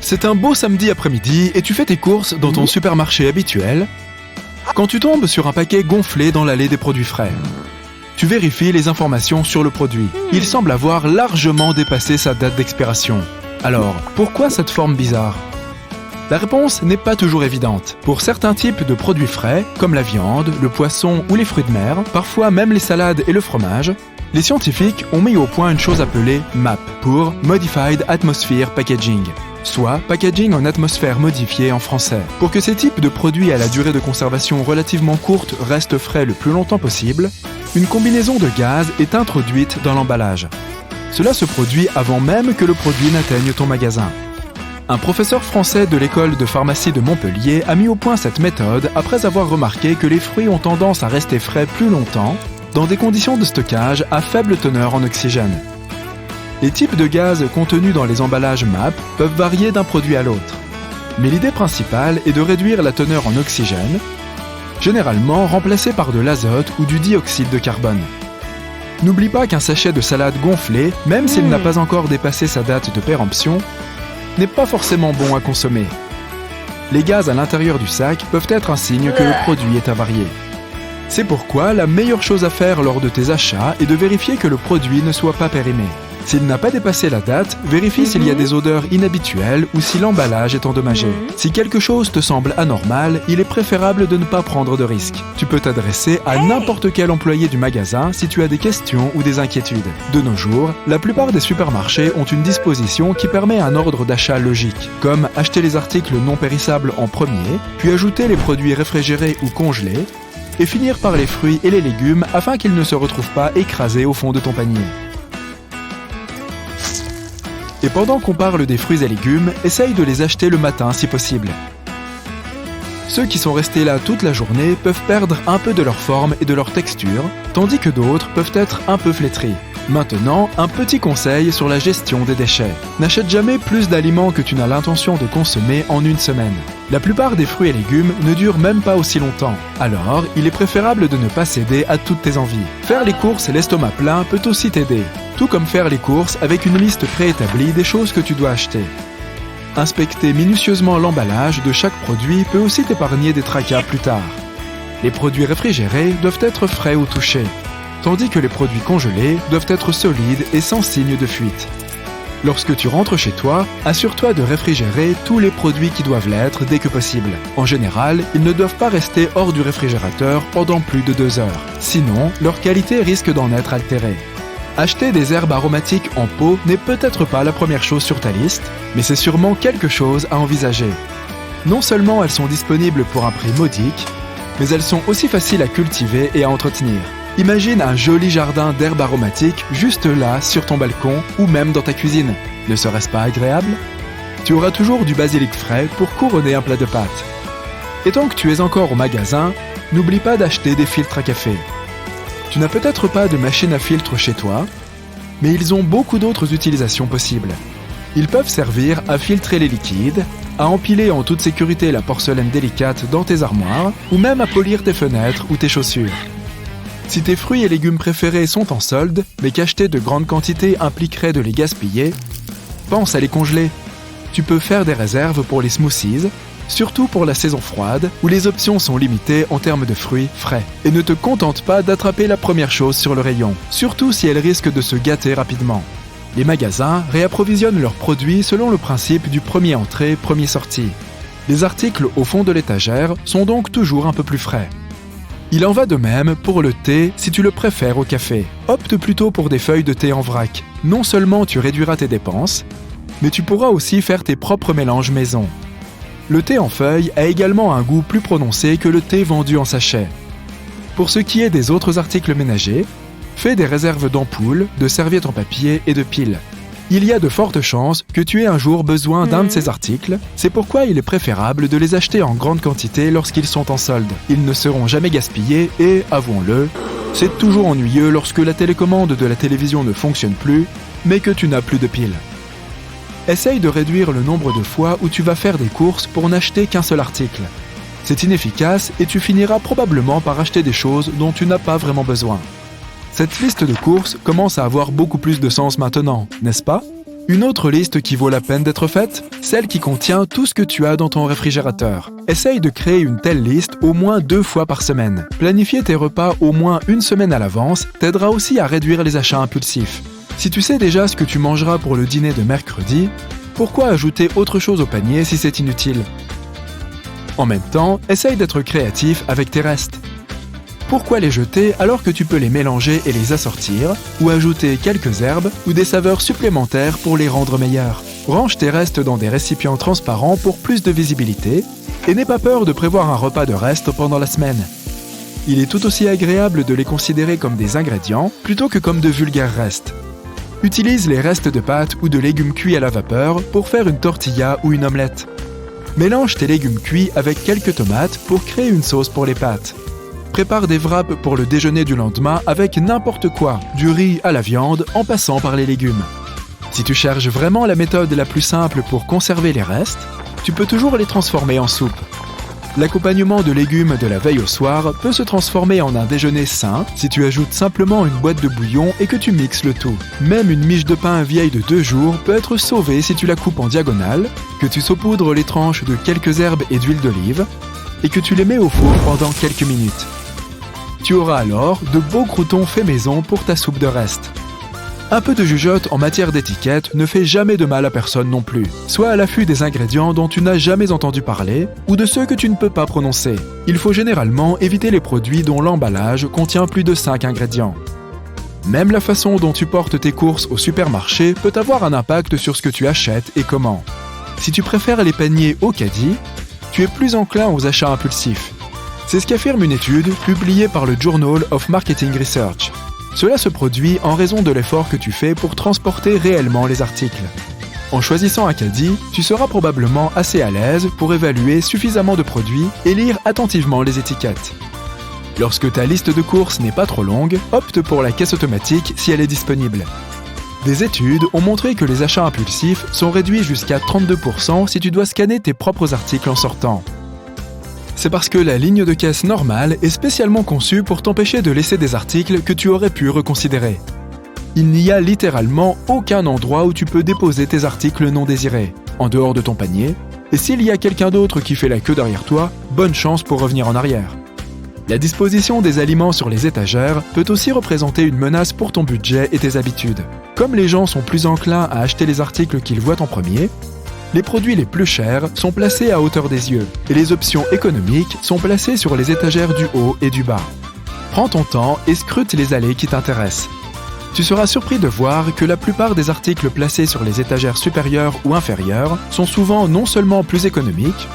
C'est un beau samedi après-midi et tu fais tes courses dans ton supermarché habituel quand tu tombes sur un paquet gonflé dans l'allée des produits frais. Tu vérifies les informations sur le produit. Il semble avoir largement dépassé sa date d'expiration. Alors, pourquoi cette forme bizarre ? La réponse n'est pas toujours évidente. Pour certains types de produits frais, comme la viande, le poisson ou les fruits de mer, parfois même les salades et le fromage, les scientifiques ont mis au point une chose appelée MAP pour Modified Atmosphere Packaging, soit packaging en atmosphère modifiée en français. Pour que ces types de produits à la durée de conservation relativement courte restent frais le plus longtemps possible, une combinaison de gaz est introduite dans l'emballage. Cela se produit avant même que le produit n'atteigne ton magasin. Un professeur français de l'école de pharmacie de Montpellier a mis au point cette méthode après avoir remarqué que les fruits ont tendance à rester frais plus longtemps dans des conditions de stockage à faible teneur en oxygène. Les types de gaz contenus dans les emballages MAP peuvent varier d'un produit à l'autre. Mais l'idée principale est de réduire la teneur en oxygène, généralement remplacée par de l'azote ou du dioxyde de carbone. N'oublie pas qu'un sachet de salade gonflé, même s'il n'a pas encore dépassé sa date de péremption, n'est pas forcément bon à consommer. Les gaz à l'intérieur du sac peuvent être un signe que le produit est avarié. C'est pourquoi la meilleure chose à faire lors de tes achats est de vérifier que le produit ne soit pas périmé. S'il n'a pas dépassé la date, vérifie s'il y a des odeurs inhabituelles ou si l'emballage est endommagé. Si quelque chose te semble anormal, il est préférable de ne pas prendre de risques. Tu peux t'adresser à n'importe quel employé du magasin si tu as des questions ou des inquiétudes. De nos jours, la plupart des supermarchés ont une disposition qui permet un ordre d'achat logique, comme acheter les articles non périssables en premier, puis ajouter les produits réfrigérés ou congelés, et finir par les fruits et les légumes afin qu'ils ne se retrouvent pas écrasés au fond de ton panier. Et pendant qu'on parle des fruits et légumes, essaye de les acheter le matin si possible. Ceux qui sont restés là toute la journée peuvent perdre un peu de leur forme et de leur texture, tandis que d'autres peuvent être un peu flétris. Maintenant, un petit conseil sur la gestion des déchets. N'achète jamais plus d'aliments que tu n'as l'intention de consommer en une semaine. La plupart des fruits et légumes ne durent même pas aussi longtemps. Alors, il est préférable de ne pas céder à toutes tes envies. Faire les courses et l'estomac plein peut aussi t'aider. Tout comme faire les courses avec une liste préétablie des choses que tu dois acheter. Inspecter minutieusement l'emballage de chaque produit peut aussi t'épargner des tracas plus tard. Les produits réfrigérés doivent être frais au toucher, tandis que les produits congelés doivent être solides et sans signe de fuite. Lorsque tu rentres chez toi, assure-toi de réfrigérer tous les produits qui doivent l'être dès que possible. En général, ils ne doivent pas rester hors du réfrigérateur pendant plus de 2 heures. Sinon, leur qualité risque d'en être altérée. Acheter des herbes aromatiques en pot n'est peut-être pas la première chose sur ta liste, mais c'est sûrement quelque chose à envisager. Non seulement elles sont disponibles pour un prix modique, mais elles sont aussi faciles à cultiver et à entretenir. Imagine un joli jardin d'herbes aromatiques juste là, sur ton balcon ou même dans ta cuisine. Ne serait-ce pas agréable ? Tu auras toujours du basilic frais pour couronner un plat de pâtes. Et tant que tu es encore au magasin, n'oublie pas d'acheter des filtres à café. Tu n'as peut-être pas de machine à filtre chez toi, mais ils ont beaucoup d'autres utilisations possibles. Ils peuvent servir à filtrer les liquides, à empiler en toute sécurité la porcelaine délicate dans tes armoires, ou même à polir tes fenêtres ou tes chaussures. Si tes fruits et légumes préférés sont en solde, mais qu'acheter de grandes quantités impliquerait de les gaspiller, pense à les congeler. Tu peux faire des réserves pour les smoothies, surtout pour la saison froide, où les options sont limitées en termes de fruits frais. Et ne te contente pas d'attraper la première chose sur le rayon, surtout si elle risque de se gâter rapidement. Les magasins réapprovisionnent leurs produits selon le principe du premier entré, premier sorti. Les articles au fond de l'étagère sont donc toujours un peu plus frais. Il en va de même pour le thé si tu le préfères au café. Opte plutôt pour des feuilles de thé en vrac. Non seulement tu réduiras tes dépenses, mais tu pourras aussi faire tes propres mélanges maison. Le thé en feuilles a également un goût plus prononcé que le thé vendu en sachet. Pour ce qui est des autres articles ménagers, fais des réserves d'ampoules, de serviettes en papier et de piles. Il y a de fortes chances que tu aies un jour besoin d'un de ces articles, c'est pourquoi il est préférable de les acheter en grande quantité lorsqu'ils sont en solde. Ils ne seront jamais gaspillés et, avouons-le, c'est toujours ennuyeux lorsque la télécommande de la télévision ne fonctionne plus, mais que tu n'as plus de piles. Essaye de réduire le nombre de fois où tu vas faire des courses pour n'acheter qu'un seul article. C'est inefficace et tu finiras probablement par acheter des choses dont tu n'as pas vraiment besoin. Cette liste de courses commence à avoir beaucoup plus de sens maintenant, n'est-ce pas ? Une autre liste qui vaut la peine d'être faite, celle qui contient tout ce que tu as dans ton réfrigérateur. Essaye de créer une telle liste au moins 2 fois par semaine. Planifier tes repas au moins 1 semaine à l'avance t'aidera aussi à réduire les achats impulsifs. Si tu sais déjà ce que tu mangeras pour le dîner de mercredi, pourquoi ajouter autre chose au panier si c'est inutile? En même temps, essaye d'être créatif avec tes restes. Pourquoi les jeter alors que tu peux les mélanger et les assortir, ou ajouter quelques herbes ou des saveurs supplémentaires pour les rendre meilleurs? Range tes restes dans des récipients transparents pour plus de visibilité, et n'aie pas peur de prévoir un repas de restes pendant la semaine. Il est tout aussi agréable de les considérer comme des ingrédients plutôt que comme de vulgaires restes. Utilise les restes de pâtes ou de légumes cuits à la vapeur pour faire une tortilla ou une omelette. Mélange tes légumes cuits avec quelques tomates pour créer une sauce pour les pâtes. Prépare des wraps pour le déjeuner du lendemain avec n'importe quoi, du riz à la viande en passant par les légumes. Si tu cherches vraiment la méthode la plus simple pour conserver les restes, tu peux toujours les transformer en soupe. L'accompagnement de légumes de la veille au soir peut se transformer en un déjeuner sain si tu ajoutes simplement une boîte de bouillon et que tu mixes le tout. Même une miche de pain vieille de 2 jours peut être sauvée si tu la coupes en diagonale, que tu saupoudres les tranches de quelques herbes et d'huile d'olive, et que tu les mets au four pendant quelques minutes. Tu auras alors de beaux croûtons faits maison pour ta soupe de reste. Un peu de jugeote en matière d'étiquette ne fait jamais de mal à personne non plus. Sois à l'affût des ingrédients dont tu n'as jamais entendu parler ou de ceux que tu ne peux pas prononcer. Il faut généralement éviter les produits dont l'emballage contient plus de 5 ingrédients. Même la façon dont tu portes tes courses au supermarché peut avoir un impact sur ce que tu achètes et comment. Si tu préfères les paniers au caddie, tu es plus enclin aux achats impulsifs. C'est ce qu'affirme une étude publiée par le Journal of Marketing Research. Cela se produit en raison de l'effort que tu fais pour transporter réellement les articles. En choisissant un caddie, tu seras probablement assez à l'aise pour évaluer suffisamment de produits et lire attentivement les étiquettes. Lorsque ta liste de courses n'est pas trop longue, opte pour la caisse automatique si elle est disponible. Des études ont montré que les achats impulsifs sont réduits jusqu'à 32% si tu dois scanner tes propres articles en sortant. C'est parce que la ligne de caisse normale est spécialement conçue pour t'empêcher de laisser des articles que tu aurais pu reconsidérer. Il n'y a littéralement aucun endroit où tu peux déposer tes articles non désirés, en dehors de ton panier, et s'il y a quelqu'un d'autre qui fait la queue derrière toi, bonne chance pour revenir en arrière. La disposition des aliments sur les étagères peut aussi représenter une menace pour ton budget et tes habitudes. Comme les gens sont plus enclins à acheter les articles qu'ils voient en premier, les produits les plus chers sont placés à hauteur des yeux et les options économiques sont placées sur les étagères du haut et du bas. Prends ton temps et scrute les allées qui t'intéressent. Tu seras surpris de voir que la plupart des articles placés sur les étagères supérieures ou inférieures sont souvent non seulement plus économiques,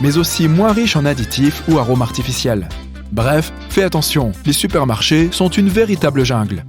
mais aussi moins riches en additifs ou arômes artificiels. Bref, fais attention, les supermarchés sont une véritable jungle.